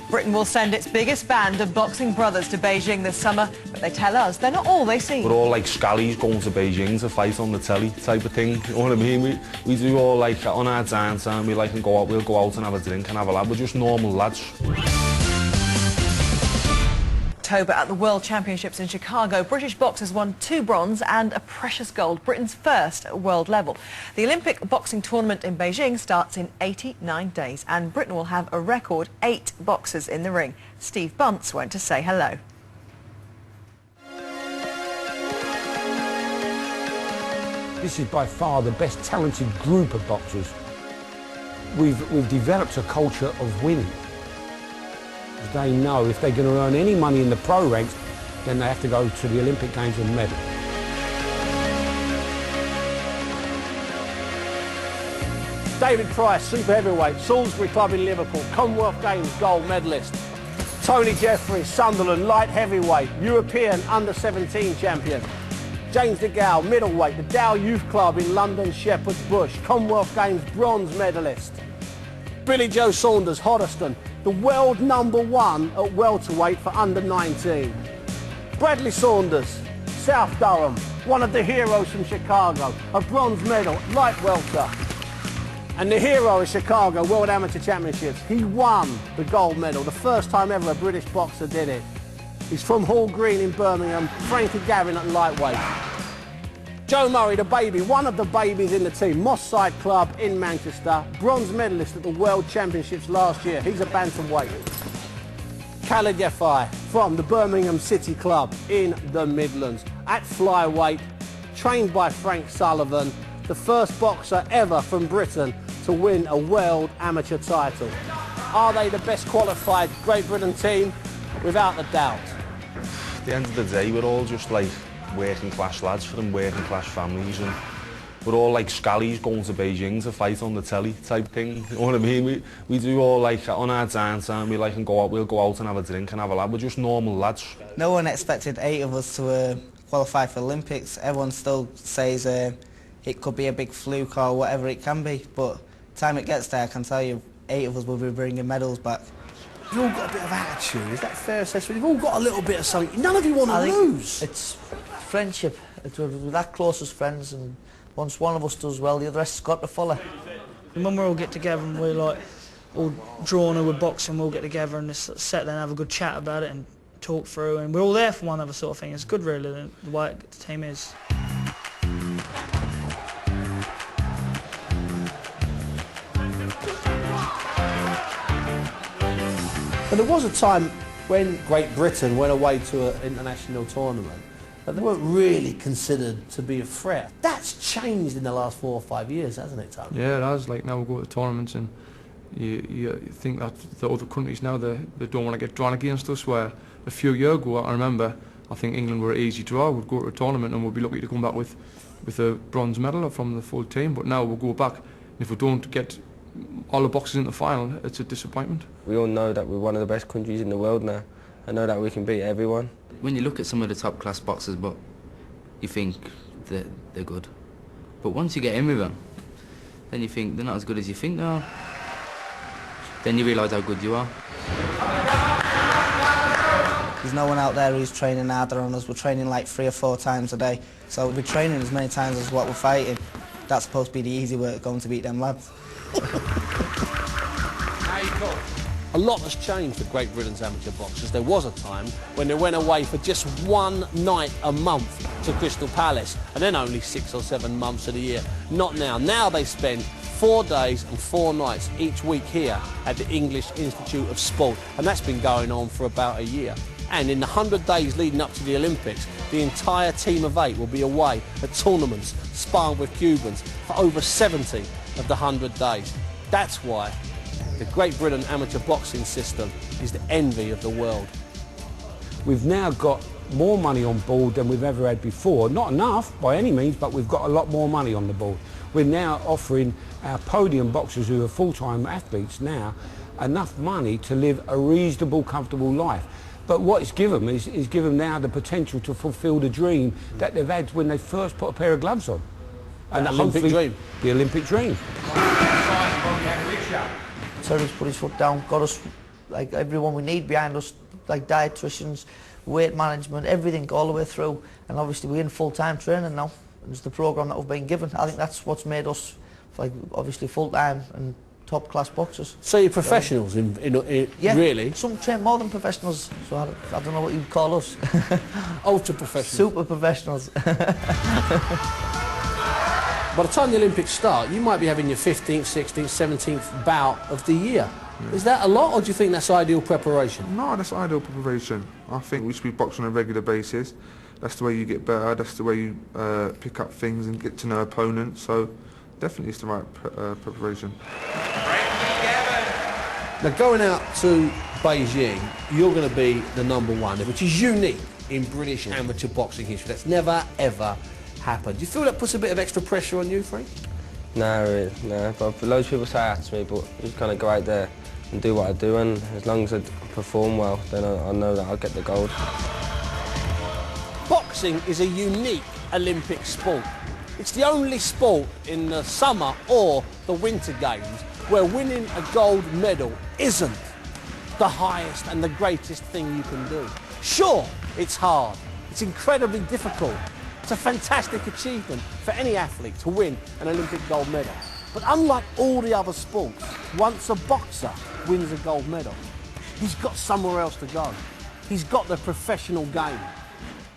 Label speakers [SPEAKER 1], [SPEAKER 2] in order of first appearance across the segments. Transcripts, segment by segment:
[SPEAKER 1] Britain will send its biggest band of boxing brothers to Beijing this summer, but they tell us they're not all they seem.
[SPEAKER 2] We're all like scallies going to Beijing to fight on the telly type of thing, you know what I mean? We do all like on our downtime, we like and go out, we'll go out and have a drink and have a lad. We're just normal lads.
[SPEAKER 1] October at the World Championships in Chicago, British boxers won 2 bronze and a precious gold, Britain's first at world level. The Olympic boxing tournament in Beijing starts in 89 days and Britain will have a record 8 boxers in the ring. Steve Bunce went to say hello.
[SPEAKER 3] This is by far the best talented group of boxers. We've developed a culture of winning. They know if they're going to earn any money in the pro ranks, then they have to go to the Olympic Games and medal.
[SPEAKER 4] David Price, super heavyweight, Salisbury Club in Liverpool, Commonwealth Games gold medalist. Tony Jeffries, Sunderland, light heavyweight, European under-17 champion. James Degale, middleweight, the Dow Youth Club in London, Shepherd's Bush, Commonwealth Games bronze medalist. Billy Joe Saunders, Hoddesdon, the world #1 at welterweight for under-19. Bradley Saunders, South Durham, one of the heroes from Chicago, a bronze medal, light welter. And the hero of Chicago World Amateur Championships, he won the gold medal, the first time ever a British boxer did it. He's from Hall Green in Birmingham, Frankie Gavin at lightweight. Joe Murray, the baby, one of the babies in the team, Moss Side Club in Manchester, bronze medalist at the World Championships last year. He's a bantamweight. Khalid Yafai from the Birmingham City Club in the Midlands, at flyweight, trained by Frank Sullivan, the first boxer ever from Britain to win a world amateur title. Are they the best qualified Great Britain team? Without a doubt.
[SPEAKER 2] At the end of the day, we're all just like working class lads from working class families, and we're all like scallies going to Beijing to fight on the telly type thing, you know what I mean? We do all like on our downtime, we like and go out, we'll go out and have a drink and have a lad. We're just normal lads.
[SPEAKER 5] No one expected 8 of us to qualify for Olympics. Everyone still says it could be a big fluke or whatever it can be, but time it gets there, I can tell you 8 of us will be bringing medals back.
[SPEAKER 4] You've all got a bit of attitude, is that a fair assessment? You've all got a little bit of something. None of you want to lose.
[SPEAKER 6] It's friendship. We're that close as friends, and once one of us does well, the rest has got to follow.
[SPEAKER 7] When we all get together and we're like all drawn with boxing, we'll get together and just sit there and have a good chat about it and talk through, and we're all there for one other sort of thing. It's good really, the way the team is.
[SPEAKER 4] But there was a time when Great Britain went away to an international tournament that they weren't really considered to be a threat. That's changed in the last 4 or 5 years, hasn't it, Tom?
[SPEAKER 8] Yeah, it has. Like now we go to tournaments and you think that the other countries now they don't want to get drawn against us, where a few years ago I remember I think England were an easy draw. We'd go to a tournament and we'd be lucky to come back with a bronze medal from the full team, but now we'll go back and if we don't get all the boxers in the final, it's a disappointment.
[SPEAKER 9] We all know that we're one of the best countries in the world now. I know that we can beat everyone.
[SPEAKER 10] When you look at some of the top class boxers, but you think that they're good. But once you get in with them, then you think they're not as good as you think they are. Then you realise how good you are.
[SPEAKER 5] There's no one out there who's training harder on us. We're training like 3 or 4 times a day. So we're training as many times as what we're fighting. That's supposed to be the easy work, going to beat them lads.
[SPEAKER 4] A lot has changed for Great Britain's amateur boxers. There was a time when they went away for just 1 night a month to Crystal Palace, and then only 6 or 7 months of the year. Not now. Now they spend 4 days and 4 nights each week here at the English Institute of Sport, and that's been going on for about a year. And in the 100 days leading up to the Olympics, the entire team of 8 will be away at tournaments, sparring with Cubans for over 70 of the 100 days. That's why the Great Britain amateur boxing system is the envy of the world.
[SPEAKER 3] We've now got more money on board than we've ever had before. Not enough by any means, but we've got a lot more money on the board. We're now offering our podium boxers who are full-time athletes now enough money to live a reasonable, comfortable life. But what it's given them is give them now the potential to fulfil the dream that they've had when they first put a pair of gloves on.
[SPEAKER 4] And the Olympic dream.
[SPEAKER 3] The Olympic dream.
[SPEAKER 6] Terry's put his foot down, got us like everyone we need behind us, like dietitians, weight management, everything all the way through. And obviously we're in full-time training now. It's the programme that we've been given. I think that's what's made us, like, obviously full-time and top-class boxers.
[SPEAKER 4] So you're professionals
[SPEAKER 6] Yeah,
[SPEAKER 4] really?
[SPEAKER 6] Some train more than professionals, so I don't know what you'd call us.
[SPEAKER 4] Ultra professionals.
[SPEAKER 6] Super professionals.
[SPEAKER 4] By the time the Olympics start, you might be having your 15th, 16th, 17th bout of the year. Yeah. Is that a lot, or do you think that's ideal preparation?
[SPEAKER 8] No, that's ideal preparation. I think we should be boxing on a regular basis. That's the way you get better, that's the way you pick up things and get to know opponents, so definitely it's the right preparation.
[SPEAKER 11] Frankie Gavin.
[SPEAKER 4] Now, going out to Beijing, you're going to be the #1, which is unique in British amateur boxing history. That's never, ever happened. Do you feel that puts a bit of extra pressure on you, Frank?
[SPEAKER 9] No, really, no. But loads of people say that to me, but just kind of go out there and do what I do, and as long as I perform well, then I know that I'll get the gold.
[SPEAKER 4] Boxing is a unique Olympic sport. It's the only sport in the summer or the winter games where winning a gold medal isn't the highest and the greatest thing you can do. Sure, it's hard. It's incredibly difficult. It's a fantastic achievement for any athlete to win an Olympic gold medal. But unlike all the other sports, once a boxer wins a gold medal, he's got somewhere else to go. He's got the professional game.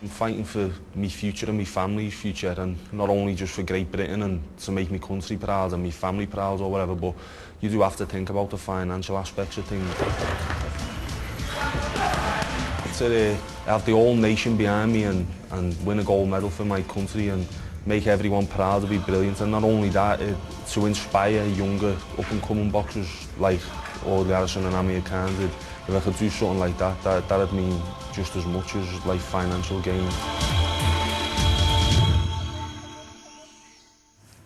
[SPEAKER 2] I'm fighting for my future and my family's future, and not only just for Great Britain and to make my country proud and my family proud or whatever, but you do have to think about the financial aspects of things. To have the whole nation behind me and win a gold medal for my country and make everyone proud would be brilliant. And not only that, to inspire younger up-and-coming boxers like Harrison and Amir Khan, if I could do something like that, that'd mean just as much as like financial gain.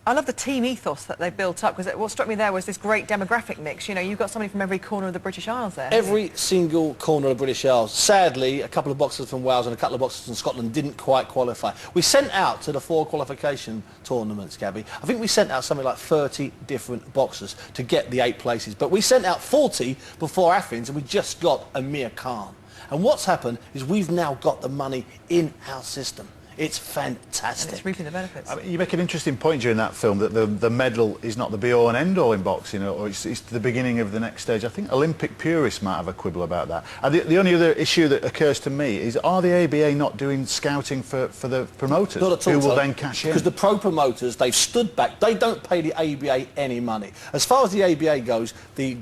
[SPEAKER 1] I love the team ethos that they've built up, because what struck me there was this great demographic mix. You know, you've got somebody from every corner of the British Isles there.
[SPEAKER 4] Every single corner of the British Isles. Sadly, a couple of boxers from Wales and a couple of boxers from Scotland didn't quite qualify. We sent out to the 4 qualification tournaments, Gabby. I think we sent out something like 30 different boxers to get the 8 places. But we sent out 40 before Athens, and we just got Amir Khan. And what's happened is we've now got the money in our system. It's fantastic.
[SPEAKER 1] And it's reaping the benefits.
[SPEAKER 12] I mean, you make an interesting point during that film that the medal is not the be-all and end-all in boxing, or it's the beginning of the next stage. I think Olympic purists might have a quibble about that. The only other issue that occurs to me is, are the ABA not doing scouting for the promoters?
[SPEAKER 4] Not at all,
[SPEAKER 12] who will then cash in?
[SPEAKER 4] Because the pro promoters, they've stood back. They don't pay the ABA any money. As far as the ABA goes, the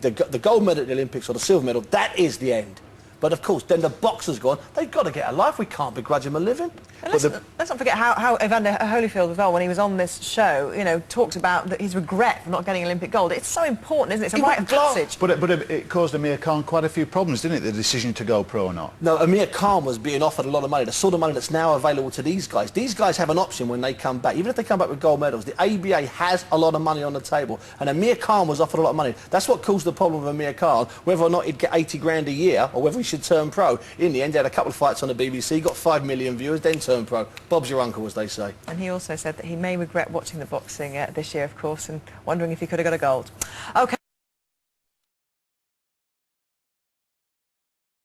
[SPEAKER 4] gold medal at the Olympics or the silver medal, that is the end. But of course, then the boxers go on, they've got to get a life. We can't begrudge them a living.
[SPEAKER 1] And let's not forget how Evander Holyfield as well, when he was on this show, you know, talked about his regret for not getting Olympic gold. It's so important, isn't it? It's a rite of passage.
[SPEAKER 12] But it caused Amir Khan quite a few problems, didn't it, the decision to go pro or not?
[SPEAKER 4] No, Amir Khan was being offered a lot of money, the sort of money that's now available to these guys. These guys have an option when they come back. Even if they come back with gold medals, the ABA has a lot of money on the table. And Amir Khan was offered a lot of money. That's what caused the problem with Amir Khan, whether or not he'd get 80 grand a year or whether he should turn pro. In the end, he had a couple of fights on the BBC, got 5 million viewers, then turned pro. Bob's your uncle, as they say.
[SPEAKER 1] And he also said that he may regret watching the boxing this year, of course, and wondering if he could have got a gold. OK.